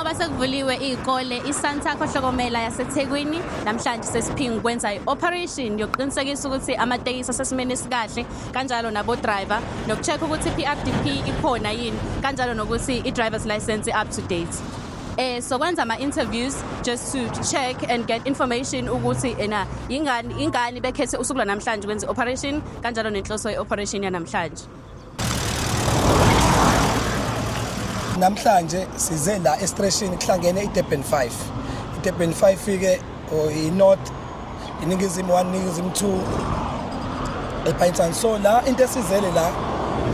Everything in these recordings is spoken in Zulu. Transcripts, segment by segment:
Njengoba sekuvuliwe izikole, iSantaco Hlokomela yaseThekwini namhlanje sesiphinde ukwenza i-operation yokuqinisekisa ukuthi amatekisi asesimeni esikahle kanjalo nabo driver nokucheck ukuthi iPRDP ikhona yini kanjalo nokuthi i-driver's license up to date. So kwenza ama-interviews just to check and get information ukuthi ingani bekhethe usuku lwanamhlanje ukwenza i-operation kanjalo nenhloso ye-operation yanamhlanje. Namhlanje size la estation kuhlangene iDurban 5. iDurban 5 fike iNorth, iningizimu 1, iningizimu 2, ePinetown. So la into esizele la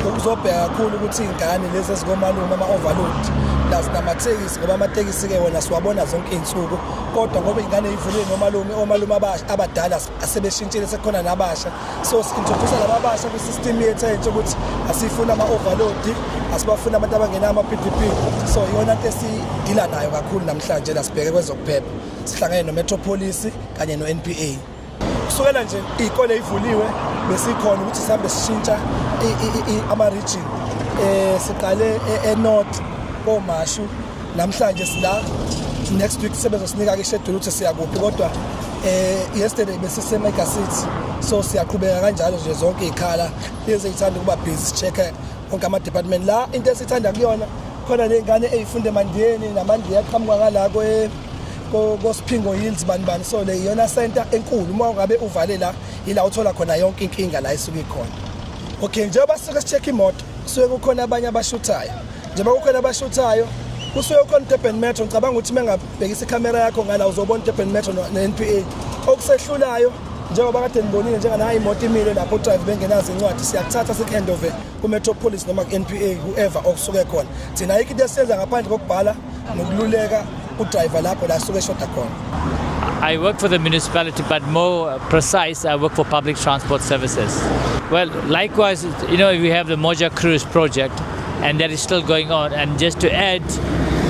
ukuzobheka kakhulu ukuthi ingane lezi ezikomalume ama-overload nasinamatekisi ngoba amatekisi-ke wona siwabona zonke iy'nsuku kodwa ngoba ingane ivulile omalume abadala asebeshintshile sekhona nabasha. So si-introduce laba basha kwi-system yethu entsha ukuthi asifuna ama-overload, asibafuna abantu abangena ama-PDP. So iyona into esidila nayo kakhulu namhlanje la sibheke kwezokuphepha. Sihlangene no-Metropolis kanye no-NPA. Kusukela nje iy'kole ivuliwe besikhona ukuthi sihambe sishintsha ama-region. Siqale eNorth koMashu, namhlanje sila, next week sebezosinika ishedule ukuthi siyakuphi kodwa yesterday besise-Mega City. So siyaqhubeka kanjalo nje zonke iy'khala lezi ey'thanda ukuba busy check onke ama-department. La into esithanda kuyona khona ney'ngane ey'funda eMandiyeni naMandiya aqhamuka ngala koSiphingo Hills bani. So le iyona center enkulu uma ungabe uvale la ila uthola khona yonke inkinga la isuke ikhona. Okay, njengoba sisuke si-check imoto kusuke kukhona abanye abashuthayo. Njengoba kukhona abashuthayo kusuke kukhona Durban Metro. Ngicabanga ukuthi mengabhekisa ikhamera yakho ngala uzobona Durban Metro ne-NPA. Okusehlulayo njengoba kade nibonile njengana imoto imile lapho drive bengenazo incwadi siyakuthatha sik-hand over ku-Metropolis noma ku-NPA whoever okusuke khona. Thina ayikho into esiyenza ngaphandle kokubhala nokululeka udriver lapho la suke eshoda khona. I work for the municipality, but more precise, I work for public transport services. Well, likewise, we have the Moja Cruise project, and that is still going on. And just to add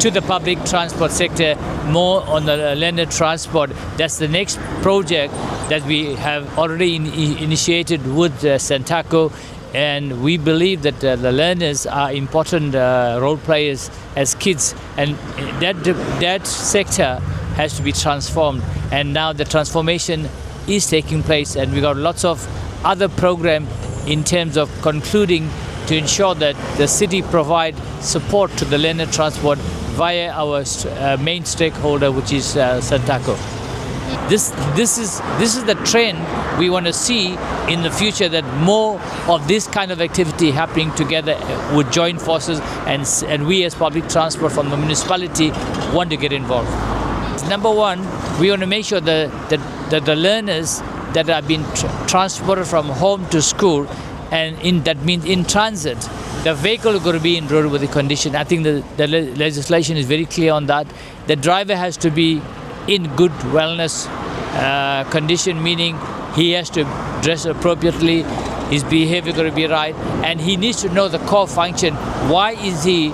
to the public transport sector, more on the learner transport, that's the next project that we have already initiated with Santaco. And we believe that the learners are important role players as kids, and that sector has to be transformed. And now the transformation is taking place, and we got lots of other program in terms of concluding to ensure that the city provide support to the learner transport via our main stakeholder, which is Santaco. This is the trend we want to see in the future, that more of this kind of activity happening together would join forces, and we as public transport from the municipality want to get involved. Number one, we want to make sure that the learners that have been transported from home to school, and that means in transit, the vehicle is going to be in roadworthy condition. I think the legislation is very clear on that. The driver has to be in good wellness condition, meaning he has to dress appropriately, his behavior going to be right, and he needs to know the core function. Why is he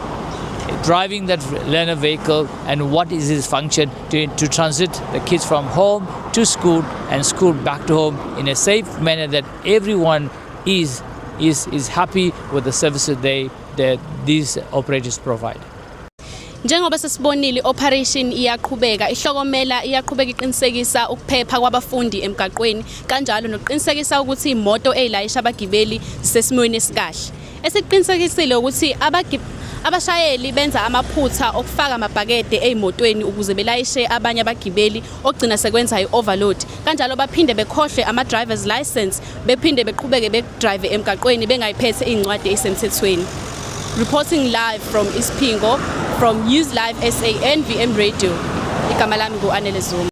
driving that learner vehicle, and what is his function to transit the kids from home to school and school back to home in a safe manner, that everyone is happy with the services that these operators provide. Njengoba sesibonile operation iyaqhubeka, ihlokomela iyaqhubeka iqinisekisa ukuphepha kwabafundi emgaqweni kanjalo nokuqinisekisa ukuthi imoto ezilayisha abagibeli zisesimweni esikahle. Esiqinisekisile ukuthi abashayeli benza amaphutha okufaka amabhakede ezimotweni ukuze belayishe abanye abagibeli ogcina sekwenza i-overload. Kanjalo baphinde bekhohle ama-driver's license, bephinde beqhubeke bedrive emgaqweni bengayiphethe incwadi ezisemthethweni. Reporting live from Isipingo from News Live SA and VM Radio. Igama lami ngu-Anele Zuma.